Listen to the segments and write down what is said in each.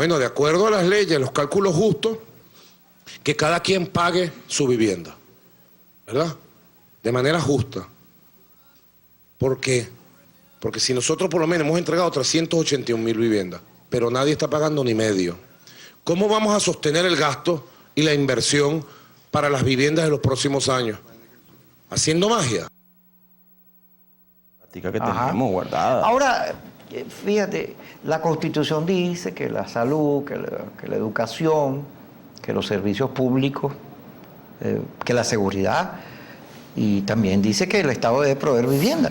Bueno, de acuerdo a las leyes, los cálculos justos, que cada quien pague su vivienda, ¿verdad? De manera justa. ¿Por qué? Porque si nosotros por lo menos hemos entregado 381.000 viviendas, pero nadie está pagando ni medio, ¿cómo vamos a sostener el gasto y la inversión para las viviendas de los próximos años? ¿Haciendo magia? Que tenemos guardada. Ahora, fíjate, la Constitución dice que la salud, que la educación, que los servicios públicos, que la seguridad, y también dice que el Estado debe proveer vivienda.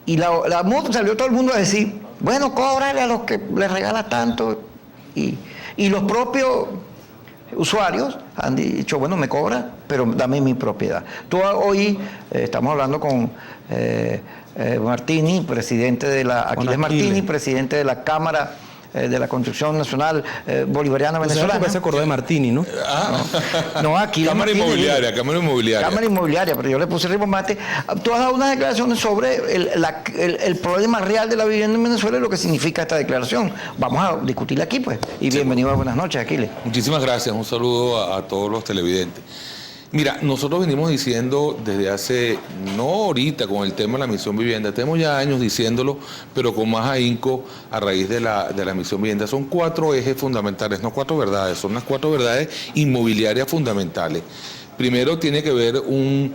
Y la MUD salió todo el mundo a decir, bueno, cóbrale a los que les regala tanto. Y los propios usuarios han dicho, bueno, me cobra, pero dame mi propiedad. Tú hoy estamos hablando con Martini, presidente de la Aquiles Martini, presidente de la Cámara de la Construcción Nacional Bolivariana Venezolana. ¿Por qué se acordó de Martini, no? No, aquí Cámara Inmobiliaria, Cámara Inmobiliaria. Cámara Inmobiliaria, pero yo le puse rimomate. Tú has dado unas declaraciones sobre el problema real de la vivienda en Venezuela y lo que significa esta declaración. Vamos a discutirla aquí, pues. Y bienvenido a Buenas noches, Aquiles. Muchísimas gracias, un saludo a todos los televidentes. Mira, nosotros venimos diciendo desde hace, no ahorita con el tema de la misión vivienda, tenemos ya años diciéndolo, pero con más ahínco a raíz de la misión vivienda. Son 4 ejes fundamentales, no 4 verdades, son las 4 verdades inmobiliarias fundamentales. Primero tiene que ver un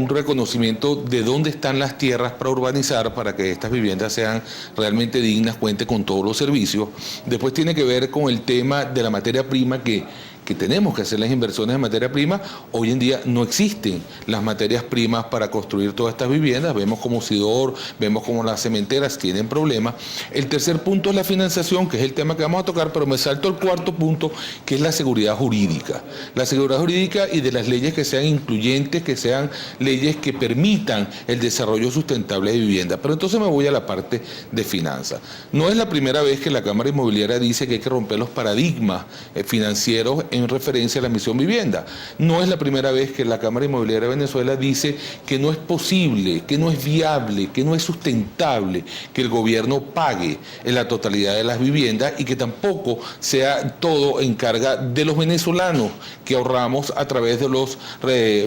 reconocimiento de dónde están las tierras para urbanizar, para que estas viviendas sean realmente dignas, cuente con todos los servicios. Después tiene que ver con el tema de la materia prima, que tenemos que hacer las inversiones en materia prima. Hoy en día no existen las materias primas para construir todas estas viviendas. Vemos como Sidor, vemos como las cementeras tienen problemas. El tercer punto es la financiación, que es el tema que vamos a tocar, pero me salto el cuarto punto, que es la seguridad jurídica. La seguridad jurídica y de las leyes que sean incluyentes, que sean leyes que permitan el desarrollo sustentable de vivienda. Pero entonces me voy a la parte de finanzas. No es la primera vez que la Cámara Inmobiliaria dice que hay que romper los paradigmas financieros en referencia a la misión vivienda. No es la primera vez que la Cámara Inmobiliaria de Venezuela dice que no es posible, que no es viable, que no es sustentable que el gobierno pague en la totalidad de las viviendas y que tampoco sea todo en carga de los venezolanos que ahorramos a través de los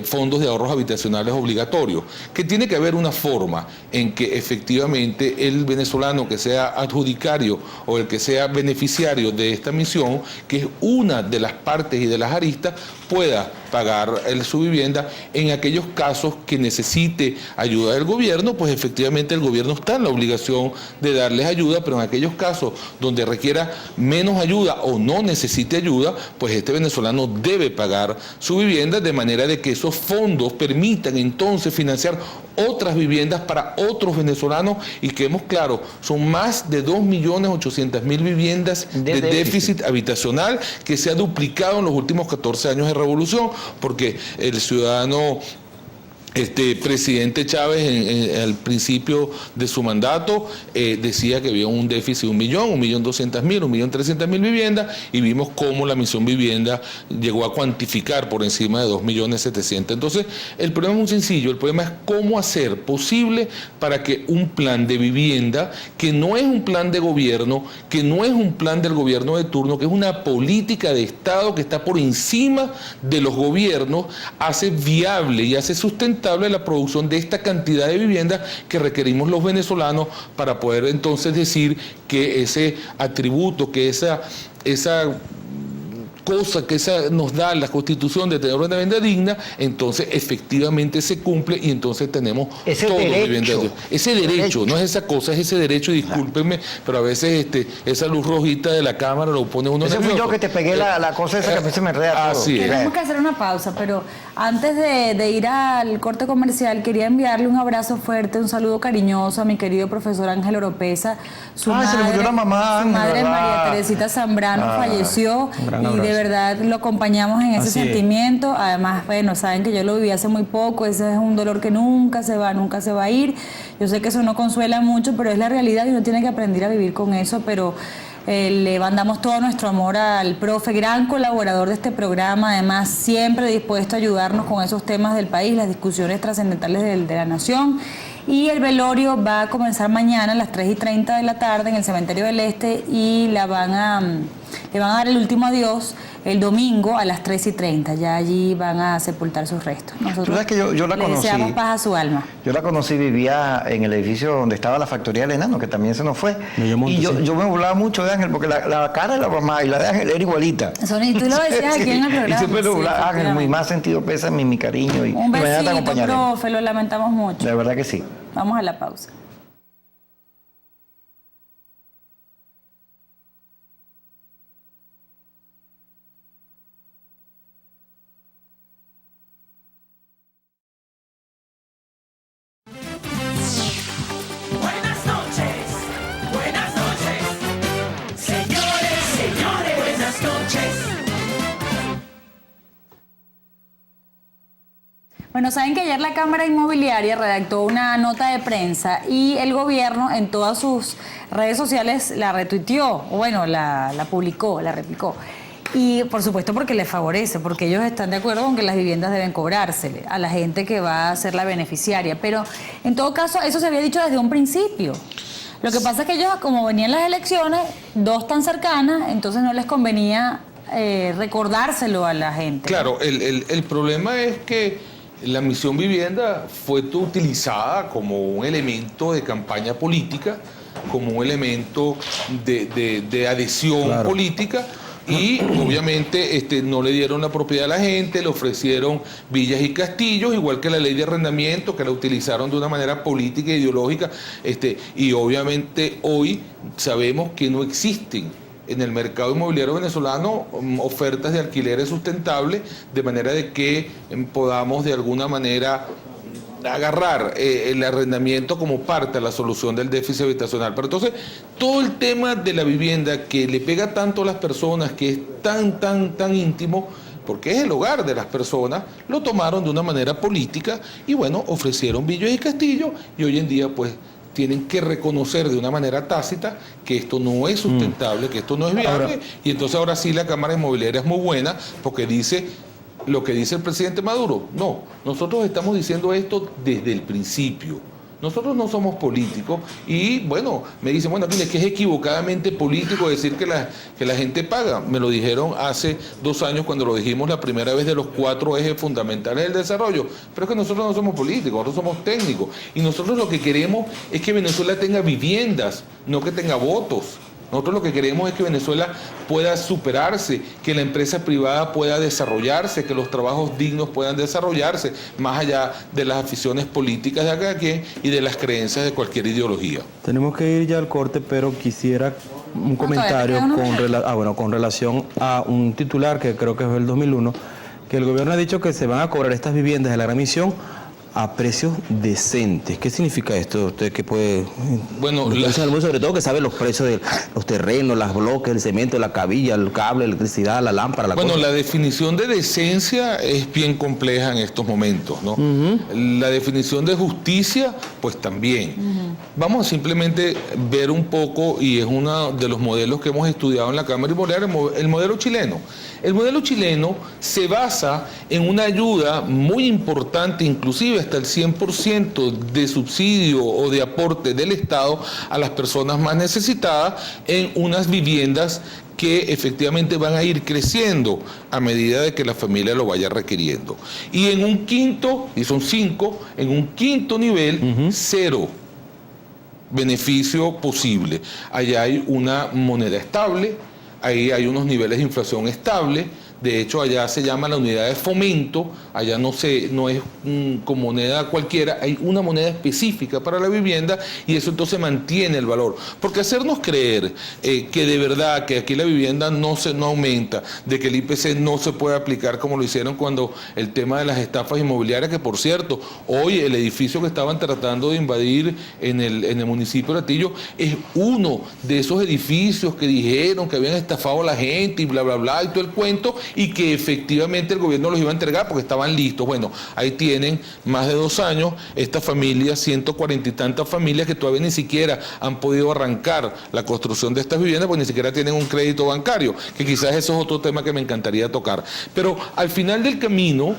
fondos de ahorros habitacionales obligatorios. Que tiene que haber una forma en que efectivamente el venezolano que sea adjudicario o el que sea beneficiario de esta misión, que es una de las partes y de las aristas, pueda pagar su vivienda. En aquellos casos que necesite ayuda del gobierno, pues efectivamente el gobierno está en la obligación de darles ayuda, pero en aquellos casos donde requiera menos ayuda o no necesite ayuda, pues este venezolano debe pagar su vivienda, de manera de que esos fondos permitan entonces financiar otras viviendas para otros venezolanos. Y quedemos claros, son más de 2.800.000 viviendas de déficit habitacional, que se ha duplicado en los últimos 14 años de revolución, porque el ciudadano presidente Chávez al principio de su mandato decía que había un déficit de 1.200.000, 1.300.000 viviendas, y vimos cómo la misión vivienda llegó a cuantificar por encima de 2.700.000. Entonces, el problema es muy sencillo, el problema es cómo hacer posible para que un plan de vivienda, que no es un plan de gobierno, que no es un plan del gobierno de turno, que es una política de Estado que está por encima de los gobiernos, hace viable y hace sustentable la producción de esta cantidad de viviendas que requerimos los venezolanos, para poder entonces decir que ese atributo, que esa cosa que nos da la Constitución de tener una vivienda digna, entonces efectivamente se cumple, y entonces tenemos ese derecho. Ese derecho, no es esa cosa, es ese derecho. Discúlpenme, pero a veces esa luz rojita de la cámara lo pone uno nervioso. Ese fui yo que te pegué la cosa esa que a mí se me enreda todo. Tenemos que hacer una pausa, pero antes de ir al corte comercial, quería enviarle un abrazo fuerte, un saludo cariñoso a mi querido profesor Ángel Oropesa. Su madre, se le murió la mamá, su madre María Teresita Zambrano falleció, y de verdad lo acompañamos en ese sentimiento. Además, bueno, saben que yo lo viví hace muy poco, ese es un dolor que nunca se va a ir. Yo sé que eso no consuela mucho, pero es la realidad y uno tiene que aprender a vivir con eso. Pero le mandamos todo nuestro amor al profe, gran colaborador de este programa, además siempre dispuesto a ayudarnos con esos temas del país, las discusiones trascendentales de la nación. Y el velorio va a comenzar mañana a las 3:30 de la tarde en el Cementerio del Este y le van a dar el último adiós el domingo a las 3:30. Ya allí van a sepultar sus restos. Nosotros ¿Tú sabes que yo la le conocí? deseamos paz a su alma. Yo la conocí, vivía en el edificio donde estaba la factoría del enano, que también se nos fue. Monte, Y yo me burlaba mucho de Ángel, porque la cara de la mamá y la de Ángel era igualita. Y tú lo decías aquí en el programa. Y siempre lo sí, burlaba, Ángel, muy más sentido pesa mi cariño. Y un mañana te besito, acompañaré. profe, lo lamentamos mucho. De verdad que sí. Vamos a la pausa. Buenas noches, señores, buenas noches. Bueno, saben que ayer la Cámara Inmobiliaria redactó una nota de prensa y el gobierno en todas sus redes sociales la retuiteó, o bueno, la publicó, la replicó. Y por supuesto porque les favorece, porque ellos están de acuerdo con que las viviendas deben cobrársele a la gente que va a ser la beneficiaria. Pero en todo caso, eso se había dicho desde un principio. Lo que pasa es que ellos, como venían las elecciones, dos tan cercanas, entonces no les convenía recordárselo a la gente. Claro, el problema es que la misión vivienda fue utilizada como un elemento de campaña política, como un elemento de adhesión política. Y obviamente no le dieron la propiedad a la gente, le ofrecieron villas y castillos, igual que la ley de arrendamiento, que la utilizaron de una manera política e ideológica, y obviamente hoy sabemos que no existen en el mercado inmobiliario venezolano ofertas de alquileres sustentables, de manera de que podamos de alguna manera agarrar el arrendamiento como parte de la solución del déficit habitacional. Pero entonces, todo el tema de la vivienda que le pega tanto a las personas, que es tan íntimo, porque es el hogar de las personas, lo tomaron de una manera política y bueno, ofrecieron villas y castillos, y hoy en día pues tienen que reconocer de una manera tácita que esto no es sustentable, que esto no es viable, y entonces ahora sí la Cámara Inmobiliaria es muy buena porque dice lo que dice el presidente Maduro. No, nosotros estamos diciendo esto desde el principio. Nosotros no somos políticos y bueno, me dicen, bueno, mire, que es equivocadamente político decir que la gente paga. Me lo dijeron hace 2 años cuando lo dijimos la primera vez de los 4 ejes fundamentales del desarrollo. Pero es que nosotros no somos políticos, nosotros somos técnicos. Y nosotros lo que queremos es que Venezuela tenga viviendas, no que tenga votos. Nosotros lo que queremos es que Venezuela pueda superarse, que la empresa privada pueda desarrollarse, que los trabajos dignos puedan desarrollarse, más allá de las aficiones políticas de cada quien y de las creencias de cualquier ideología. Tenemos que ir ya al corte, pero quisiera un comentario con relación a un titular que creo que es del 2001, que el gobierno ha dicho que se van a cobrar estas viviendas de la gran misión a precios decentes. ¿Qué significa esto? Usted que puede... Bueno, sobre todo que sabe los precios de los terrenos, los bloques, el cemento, la cabilla, el cable, la electricidad, la lámpara, la cosa. La definición de decencia es bien compleja en estos momentos, ¿no? La definición de justicia, pues también. Vamos a simplemente ver un poco, y es uno de los modelos que hemos estudiado en la Cámara Inmobiliaria, el modelo chileno. El modelo chileno se basa en una ayuda muy importante, inclusive hasta el 100% de subsidio o de aporte del Estado a las personas más necesitadas en unas viviendas que efectivamente van a ir creciendo a medida de que la familia lo vaya requiriendo. Y en un quinto, y son 5, en un quinto nivel, 0 beneficio posible. Allá hay una moneda estable, ahí hay unos niveles de inflación estable. De hecho, allá se llama la unidad de fomento, allá no es como moneda cualquiera, hay una moneda específica para la vivienda y eso entonces mantiene el valor. Porque hacernos creer que de verdad que aquí la vivienda no aumenta, de que el IPC no se puede aplicar como lo hicieron cuando el tema de las estafas inmobiliarias, que por cierto, hoy el edificio que estaban tratando de invadir en el municipio de Latillo es uno de esos edificios que dijeron que habían estafado a la gente y bla, bla, bla, y todo el cuento, y que efectivamente el gobierno los iba a entregar porque estaban listos. Bueno, ahí tienen más de 2 años estas familias, 140 y tantas familias que todavía ni siquiera han podido arrancar la construcción de estas viviendas, porque ni siquiera tienen un crédito bancario, que quizás eso es otro tema que me encantaría tocar. Pero al final del camino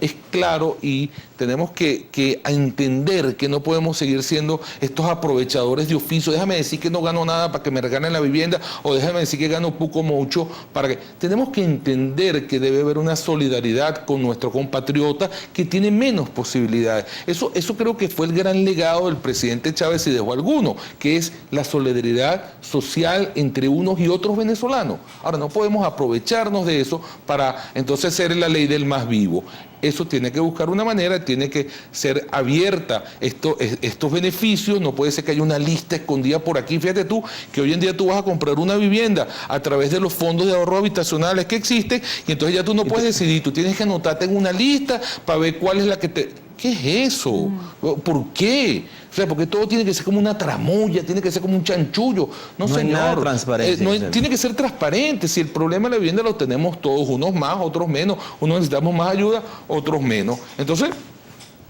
es claro y tenemos que entender que no podemos seguir siendo estos aprovechadores de oficio. Déjame decir que no gano nada para que me regalen la vivienda, o déjame decir que gano poco mucho para que... Tenemos que entender que debe haber una solidaridad con nuestro compatriota que tiene menos posibilidades. Eso creo que fue el gran legado del presidente Chávez, y dejó alguno, que es la solidaridad social entre unos y otros venezolanos. Ahora, no podemos aprovecharnos de eso para entonces ser la ley del más vivo. Eso tiene que buscar una manera, tiene que ser abierta estos beneficios. No puede ser que haya una lista escondida por aquí. Fíjate tú que hoy en día tú vas a comprar una vivienda a través de los fondos de ahorro habitacionales que existen, y entonces ya tú no puedes decidir, tú tienes que anotarte en una lista para ver cuál es la que te... ¿Qué es eso? ¿Por qué? O sea, porque todo tiene que ser como una tramoya, tiene que ser como un chanchullo. No, señor. Hay nada de transparencia. Tiene que ser transparente. Si el problema de la vivienda lo tenemos todos, unos más, otros menos, unos necesitamos más ayuda, otros menos. Entonces,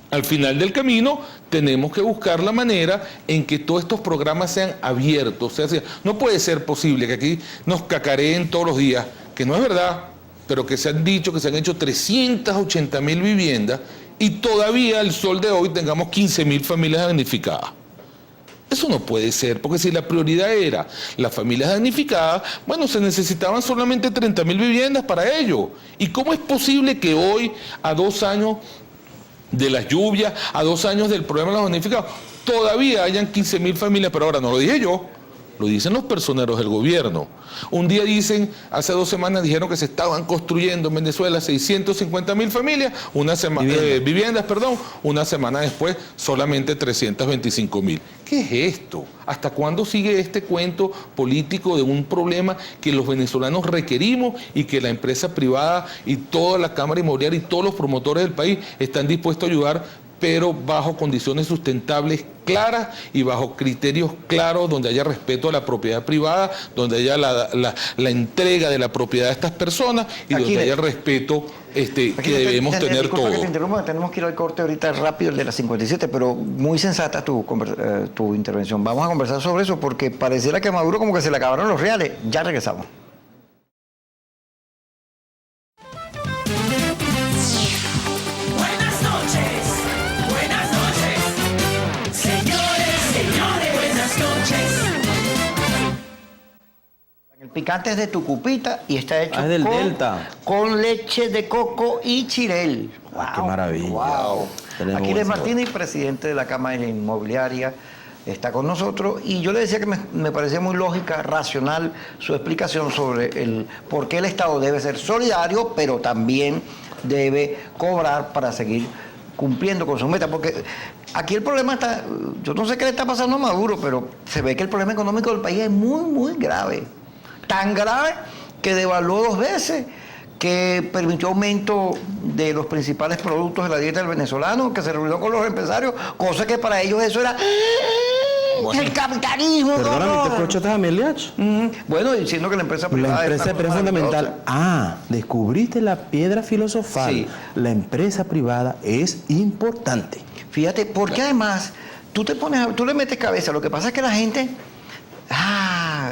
al final del camino, tenemos que buscar la manera en que todos estos programas sean abiertos. O sea, no puede ser posible que aquí nos cacareen todos los días, que no es verdad, pero que se han dicho que se han hecho 380.000 viviendas, y todavía al sol de hoy tengamos 15.000 familias damnificadas. Eso no puede ser, porque si la prioridad era las familias damnificadas, bueno, se necesitaban solamente 30.000 viviendas para ello. ¿Y cómo es posible que hoy, a 2 años de las lluvias, a 2 años del problema de los damnificados, todavía hayan 15.000 familias? Pero ahora no lo dije yo, lo dicen los personeros del gobierno. Un día dicen, hace 2 semanas dijeron que se estaban construyendo en Venezuela 650.000 familias, viviendas, una semana después solamente 325.000. ¿Qué es esto? ¿Hasta cuándo sigue este cuento político de un problema que los venezolanos requerimos y que la empresa privada y toda la Cámara Inmobiliaria y todos los promotores del país están dispuestos a ayudar, pero bajo condiciones sustentables claras y bajo criterios claros, donde haya respeto a la propiedad privada, donde haya la entrega de la propiedad a estas personas y donde haya el respeto que debemos tener todos? Que te interrumpa, tenemos que ir al corte ahorita rápido, el de las 57, pero muy sensata tu intervención. Vamos a conversar sobre eso porque pareciera que a Maduro como que se le acabaron los reales. Ya regresamos. El picante es de Tucupita y está hecho del Delta, con leche de coco y chirel. Wow, ¡qué maravilla! Wow. Aquiles Martínez, presidente de la Cámara Inmobiliaria, está con nosotros, y yo le decía que me parecía muy lógica, racional su explicación sobre el por qué el Estado debe ser solidario, pero también debe cobrar para seguir cumpliendo con sus metas, porque aquí el problema está, yo no sé qué le está pasando a Maduro, pero se ve que el problema económico del país es muy, muy grave. Tan grave que devaluó 2 veces, que permitió aumento de los principales productos de la dieta del venezolano, que se reunió con los empresarios, cosa que para ellos eso era el capitalismo. Perdóname, ¿te escuchaste a Meliach? Bueno, diciendo que la empresa privada es fundamental. Descubriste la piedra filosofal. Sí. La empresa privada es importante. Fíjate, porque además tú le metes cabeza. Lo que pasa es que la gente...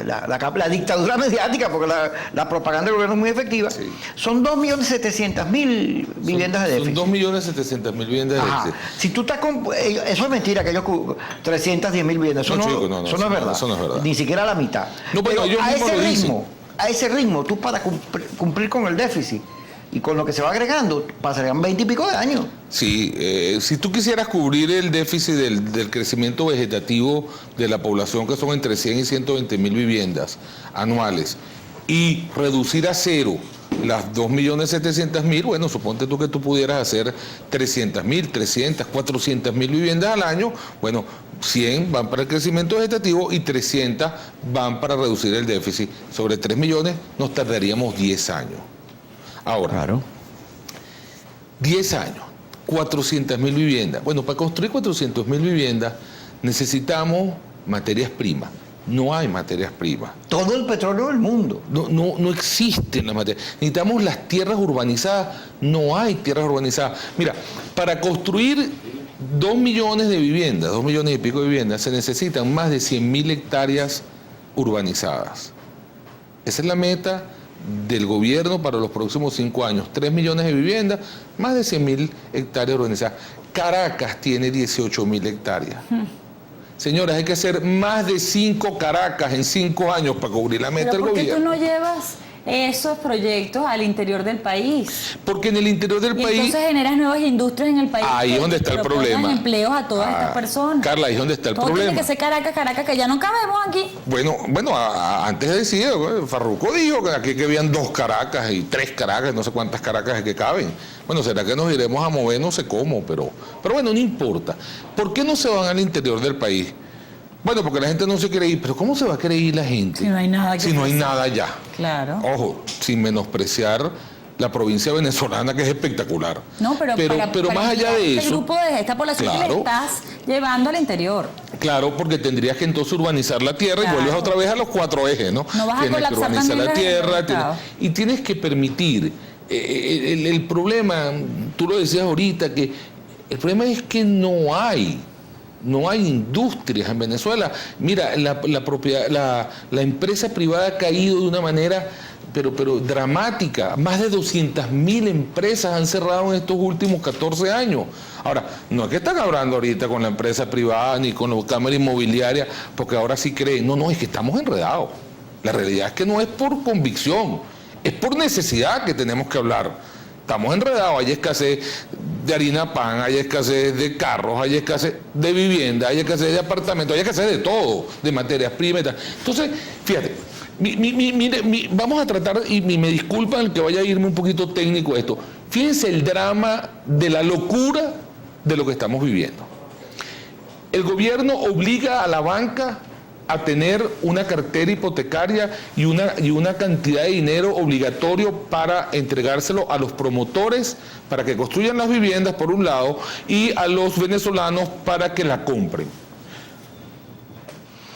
la dictadura mediática, porque la propaganda del gobierno es muy efectiva. Sí. Son 2.700.000 viviendas de déficit. Son 2.700.000 viviendas de déficit. Si tú estás con... Eso es mentira, que ellos 310.000 viviendas. Eso no es verdad. Eso no es verdad. Ni siquiera la mitad. No, pero a ese ritmo, tú para cumplir con el déficit y con lo que se va agregando, pasarían 20 y pico de años. Sí, si tú quisieras cubrir el déficit del crecimiento vegetativo de la población, que son entre 100 y 120.000 viviendas anuales, y reducir a cero las 2.700.000, bueno, suponte tú que tú pudieras hacer 300.000, 300, 400.000 viviendas al año, bueno, 100 van para el crecimiento vegetativo y 300 van para reducir el déficit. Sobre 3 millones nos tardaríamos 10 años. Ahora, claro. 10 años, 400.000 viviendas. Bueno, para construir 400.000 viviendas necesitamos materias primas. No hay materias primas. Todo el petróleo del mundo. No existen las materias. Necesitamos las tierras urbanizadas. No hay tierras urbanizadas. Mira, para construir 2 millones de viviendas, 2 millones y pico de viviendas, se necesitan más de 100.000 hectáreas urbanizadas. Esa es la meta del gobierno para los próximos 5 años. 3 millones de viviendas, más de 100.000 hectáreas urbanizadas. Caracas tiene 18.000 hectáreas. Señoras, hay que hacer más de 5 Caracas en 5 años para cubrir la meta del ¿Por qué gobierno. tú no llevas esos proyectos al interior del país? Porque en el interior del Y país... entonces generas nuevas industrias en el país. Ahí es donde está el propongan problema. empleos a todas estas personas. Carla, ahí es donde está el Todo problema. tiene que ser Caracas, que ya no cabemos aquí. Bueno, antes decía, Farruko dijo que aquí que habían 2 Caracas y 3 Caracas, no sé cuántas Caracas es que caben. Bueno, será que nos iremos a mover, no sé cómo, pero bueno, no importa. ¿Por qué no se van al interior del país? Bueno, porque la gente no se quiere ir, pero ¿cómo se va a querer ir la gente? Si no hay nada que Si no hay ofrecer. nada allá. Claro. Ojo, sin menospreciar la provincia venezolana, que es espectacular. No, pero más allá de este eso... grupo de esta población que le Claro. estás llevando al interior. Claro, porque tendrías que entonces urbanizar la tierra Claro. y vuelves otra vez a los 4 ejes, ¿no? No vas a Tienes que colapsar urbanizar también la las tierra, mercados. y tienes que permitir. El problema, tú lo decías ahorita, que el problema es que no hay industrias en Venezuela. Mira, la empresa privada ha caído de una manera pero dramática. Más de 200.000 empresas han cerrado en estos últimos 14 años. Ahora, no es que están hablando ahorita con la empresa privada ni con la Cámara Inmobiliaria, porque ahora sí creen. No, es que estamos enredados. La realidad es que no es por convicción, es por necesidad que tenemos que hablar. Estamos enredados, hay escasez de harina pan, hay escasez de carros, hay escasez de vivienda, hay escasez de apartamentos, hay escasez de todo, de materias primas y tal. Entonces, fíjate, vamos a tratar, y me disculpan el que vaya a irme un poquito técnico esto, fíjense el drama de la locura de lo que estamos viviendo. El gobierno obliga a la banca a tener una cartera hipotecaria y una cantidad de dinero obligatorio para entregárselo a los promotores para que construyan las viviendas, por un lado, y a los venezolanos para que la compren.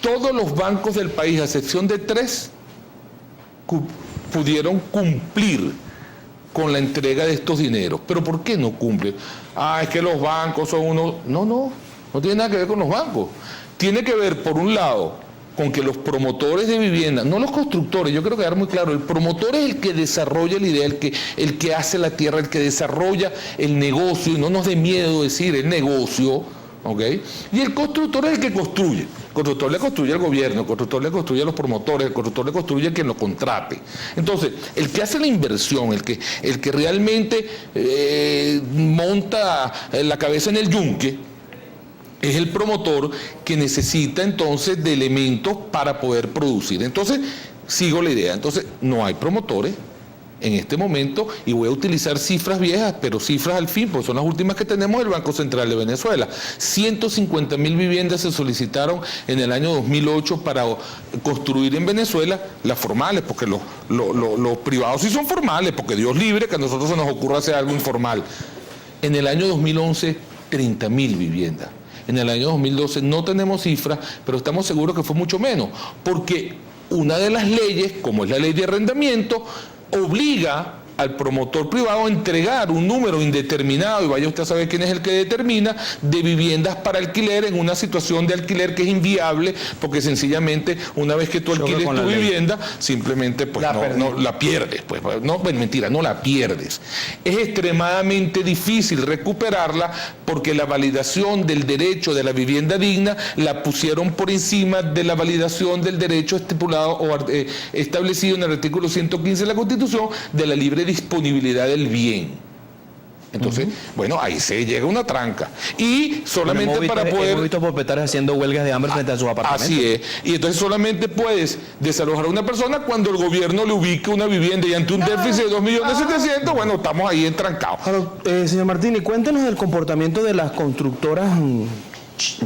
Todos los bancos del país, a excepción de 3, pudieron cumplir con la entrega de estos dineros. ¿Pero por qué no cumplen? Es que los bancos son unos... No tiene nada que ver con los bancos. Tiene que ver, por un lado, con que los promotores de vivienda, no los constructores, yo quiero quedar muy claro, el promotor es el que desarrolla la idea, el que hace la tierra, el que desarrolla el negocio, y no nos dé miedo decir el negocio, ¿ok? Y el constructor es el que construye. El constructor le construye al gobierno, el constructor le construye a los promotores, el constructor le construye a quien lo contrate. Entonces, el que hace la inversión, el que realmente monta la cabeza en el yunque, es el promotor que necesita entonces de elementos para poder producir. Entonces, sigo la idea. Entonces, no hay promotores en este momento, y voy a utilizar cifras viejas, pero cifras al fin, porque son las últimas que tenemos del Banco Central de Venezuela. 150.000 viviendas se solicitaron en el año 2008 para construir en Venezuela, las formales, porque los privados sí son formales, porque Dios libre que a nosotros se nos ocurra hacer algo informal. En el año 2011, 30.000 viviendas. En el año 2012 no tenemos cifras, pero estamos seguros que fue mucho menos, porque una de las leyes, como es la ley de arrendamiento, obliga al promotor privado a entregar un número indeterminado, y vaya usted a saber quién es el que determina, de viviendas para alquiler en una situación de alquiler que es inviable, porque sencillamente una vez que tú alquiles tu vivienda, simplemente pues no la pierdes. Pues mentira, no la pierdes. Es extremadamente difícil recuperarla porque la validación del derecho de la vivienda digna la pusieron por encima de la validación del derecho estipulado o establecido en el artículo 115 de la Constitución de la libre disponibilidad del bien. Entonces, bueno, ahí se llega a una tranca. Y solamente para poder... Hemos visto propietarios haciendo huelgas de hambre frente a sus apartamentos. Así es. Y entonces solamente puedes desalojar a una persona cuando el gobierno le ubique una vivienda, y ante un déficit de 2.700.000, bueno, estamos ahí entrancados. Señor Martínez, cuéntenos del comportamiento de las constructoras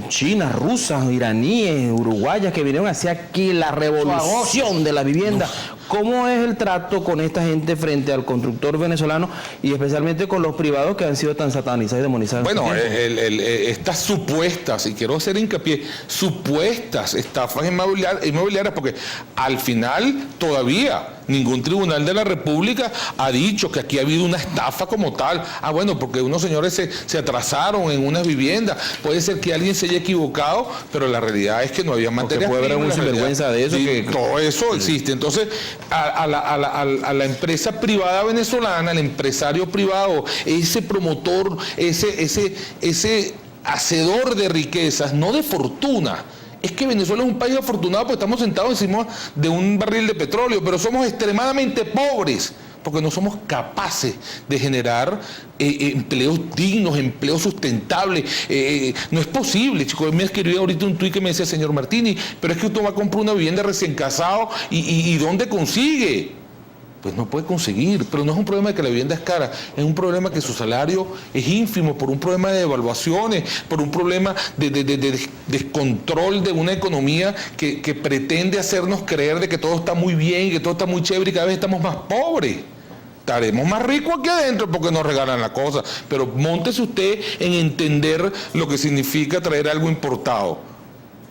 chinas, rusas, iraníes, uruguayas, que vinieron hacia aquí la revolución de la vivienda. ¿Cómo es el trato con esta gente frente al constructor venezolano y especialmente con los privados que han sido tan satanizados y demonizados? Bueno, estas supuestas, y quiero hacer hincapié, supuestas estafas inmobiliarias, porque al final todavía ningún tribunal de la República ha dicho que aquí ha habido una estafa como tal. Ah, bueno, porque unos señores se atrasaron en unas viviendas. Puede ser que alguien se haya equivocado, pero la realidad es que no había materias puede haber primas, una sinvergüenza de eso. Sí, todo eso existe. Entonces, a la empresa privada venezolana, al empresario privado, ese promotor, ese hacedor de riquezas, no de fortuna. Es que Venezuela es un país afortunado porque estamos sentados encima de un barril de petróleo, pero somos extremadamente pobres porque no somos capaces de generar empleos dignos, empleos sustentables. No es posible, chicos. Me escribió ahorita un tuit que me decía, señor Martini, pero es que usted va a comprar una vivienda recién casado y ¿dónde consigue? Pues no puede conseguir, pero no es un problema de que la vivienda es cara, es un problema que su salario es ínfimo por un problema de devaluaciones, por un problema de descontrol de una economía que pretende hacernos creer de que todo está muy bien, que todo está muy chévere y cada vez estamos más pobres. Estaremos más ricos aquí adentro porque nos regalan la cosa, pero móntese usted en entender lo que significa traer algo importado.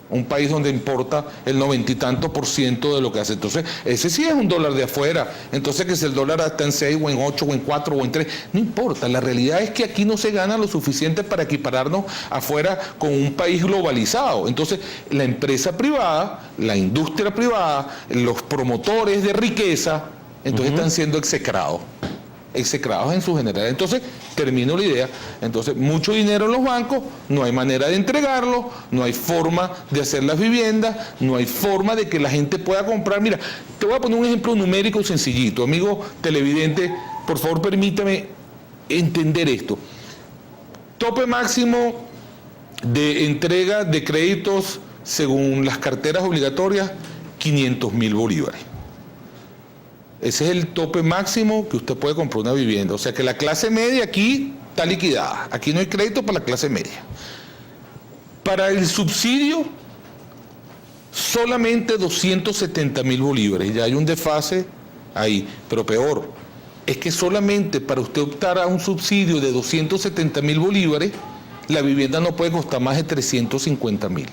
Un país donde importa el 90 y tantos % de lo que hace. Entonces, ese sí es un dólar de afuera. Entonces, que si el dólar está en 6 o en 8 o en 4 o en 3, no importa. La realidad es que aquí no se gana lo suficiente para equipararnos afuera con un país globalizado. Entonces, la empresa privada, la industria privada, los promotores de riqueza, entonces están siendo execrados en su general. Entonces, termino la idea. Entonces, mucho dinero en los bancos, no hay manera de entregarlo, no hay forma de hacer las viviendas, no hay forma de que la gente pueda comprar. Mira, te voy a poner un ejemplo numérico sencillito. Amigo televidente, por favor, permítame entender esto. Tope máximo de entrega de créditos según las carteras obligatorias, 500.000 bolívares. Ese es el tope máximo que usted puede comprar una vivienda. O sea que la clase media aquí está liquidada. Aquí no hay crédito para la clase media. Para el subsidio, solamente 270.000 bolívares. Ya hay un desfase ahí. Pero peor, es que solamente para usted optar a un subsidio de 270.000 bolívares, la vivienda no puede costar más de 350.000.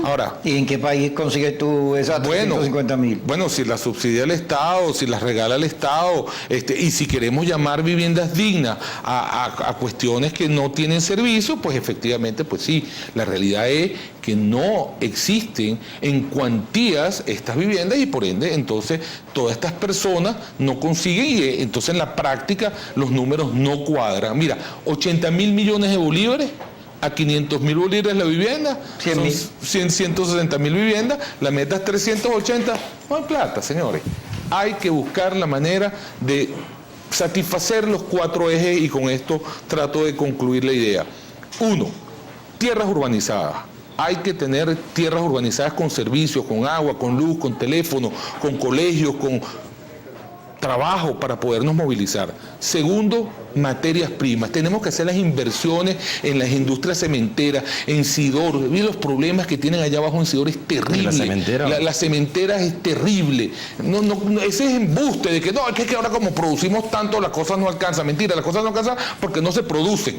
Ahora, ¿y en qué país consigues tú esas 350.000? Bueno, si las subsidia el Estado, si las regala el Estado, y si queremos llamar viviendas dignas a cuestiones que no tienen servicio, pues efectivamente, pues sí, la realidad es que no existen en cuantías estas viviendas y por ende, entonces, todas estas personas no consiguen y entonces en la práctica los números no cuadran. Mira, 80.000 millones de bolívares, a 500.000 bolívares la vivienda, 160.000 viviendas, la meta es 380, no hay plata, señores. Hay que buscar la manera de satisfacer los 4 ejes y con esto trato de concluir la idea. 1, tierras urbanizadas. Hay que tener tierras urbanizadas con servicios, con agua, con luz, con teléfono, con colegios, con trabajo para podernos movilizar. Segundo, materias primas. Tenemos que hacer las inversiones en las industrias cementeras, en Sidor. Mira los problemas que tienen allá abajo en Sidor, es terrible. La cementera es terrible. No, ese es embuste de que no, es que ahora como producimos tanto las cosas no alcanzan. Mentira, las cosas no alcanzan porque no se producen.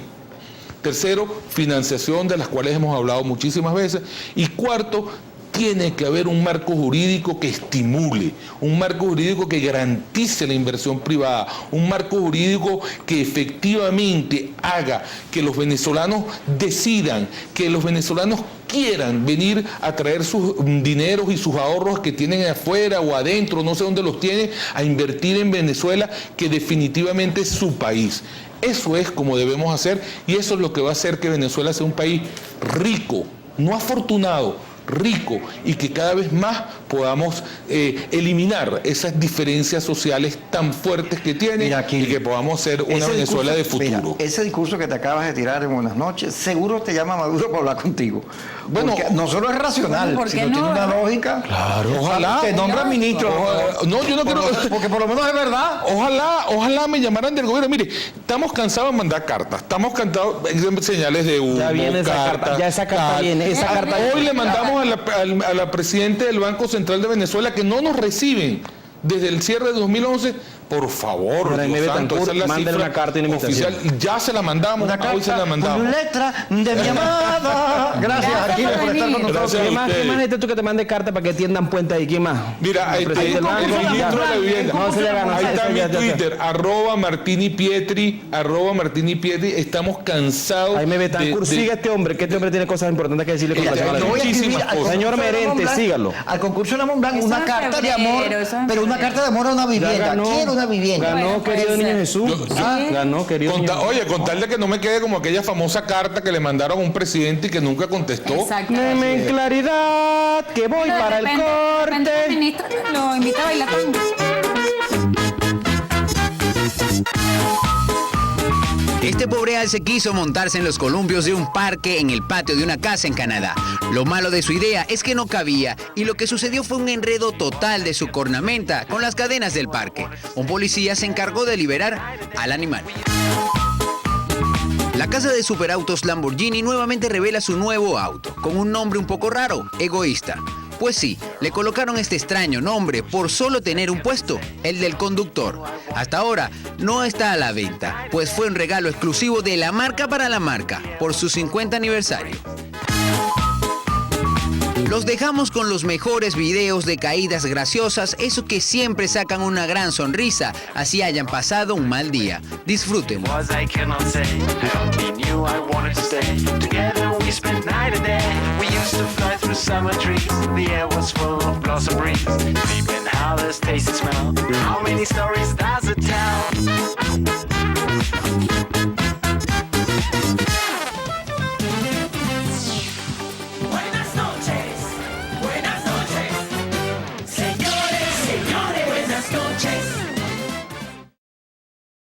Tercero, financiación, de las cuales hemos hablado muchísimas veces. Y cuarto, tiene que haber un marco jurídico que estimule, un marco jurídico que garantice la inversión privada, un marco jurídico que efectivamente haga que los venezolanos decidan, que los venezolanos quieran venir a traer sus dineros y sus ahorros que tienen afuera o adentro, no sé dónde los tienen, a invertir en Venezuela, que definitivamente es su país. Eso es como debemos hacer y eso es lo que va a hacer que Venezuela sea un país rico, no afortunado, rico, y que cada vez más podamos eliminar esas diferencias sociales tan fuertes que tiene y que podamos ser una Venezuela de futuro. Mira, ese discurso que te acabas de tirar en Buenas noches, seguro te llama Maduro para hablar contigo. Bueno, porque no solo es racional, sino tiene una lógica. Claro, ojalá. Te nombra ministro. No, yo no quiero. Porque por lo menos es verdad. Ojalá me llamaran del gobierno. Mire, estamos cansados de mandar cartas, estamos cansados de señales de humo. Ya viene esa carta, ya esa carta viene. Esa carta hoy le mandamos a la presidenta del Banco Central de Venezuela que no nos reciben. desde el cierre de 2011, por favor, Pero Dios santo, esa es la mándale cifra una carta de invitación. oficial. Ya se la mandamos, hoy se la mandamos. Con letra de mi amada. Gracias, Aquiles, por estar con nosotros. Gracias a ¿Quién más ustedes. necesitas tú que te mande carta para que tiendan puente ahí? ¿Quién más? Mira, el registro de vivienda. No se le gana. Ahí está mi Twitter, @MartiniPietri, @MartiniPietri. Estamos cansados. Ahí me Betancourt, sigue a este hombre, que este hombre tiene cosas importantes que decirle con relación a la Yo voy a vida. escribir muchísimas al cosas. Señor concurso de Merente, Mont Blanc, sígalo. Al concurso de Mont Blanc, Eso una en carta de febrero, amor, eso en pero una febrero. carta de amor a una Ya vivienda. ganó. Quiero una vivienda. Ganó, Bueno, querido puede niño ser. Jesús. Sí. Ganó, querido niño. Oye, con tal de que no me quede como aquella famosa carta que le mandaron a un presidente y que nunca contestó. Exactamente. Deme en claridad que voy Pero para de el repente el corte. ministro lo invita a bailar tango. Este pobre alce quiso montarse en los columpios de un parque en el patio de una casa en Canadá. Lo malo de su idea es que no cabía y lo que sucedió fue un enredo total de su cornamenta con las cadenas del parque. Un policía se encargó de liberar al animal. La casa de superautos Lamborghini nuevamente revela su nuevo auto, con un nombre un poco raro, Egoísta. Pues sí, le colocaron este extraño nombre por solo tener un puesto, el del conductor. Hasta ahora no está a la venta, pues fue un regalo exclusivo de la marca para la marca, por su 50 aniversario. Los dejamos con los mejores videos de caídas graciosas, eso que siempre sacan una gran sonrisa, así hayan pasado un mal día. Disfrútenlo. Was I cannot say. I only knew I wanted to stay. Together we spent night and day. We used to fly through summer trees. The air was full of blossom breeze. Deep in how this taste and smell. How many stories does it tell?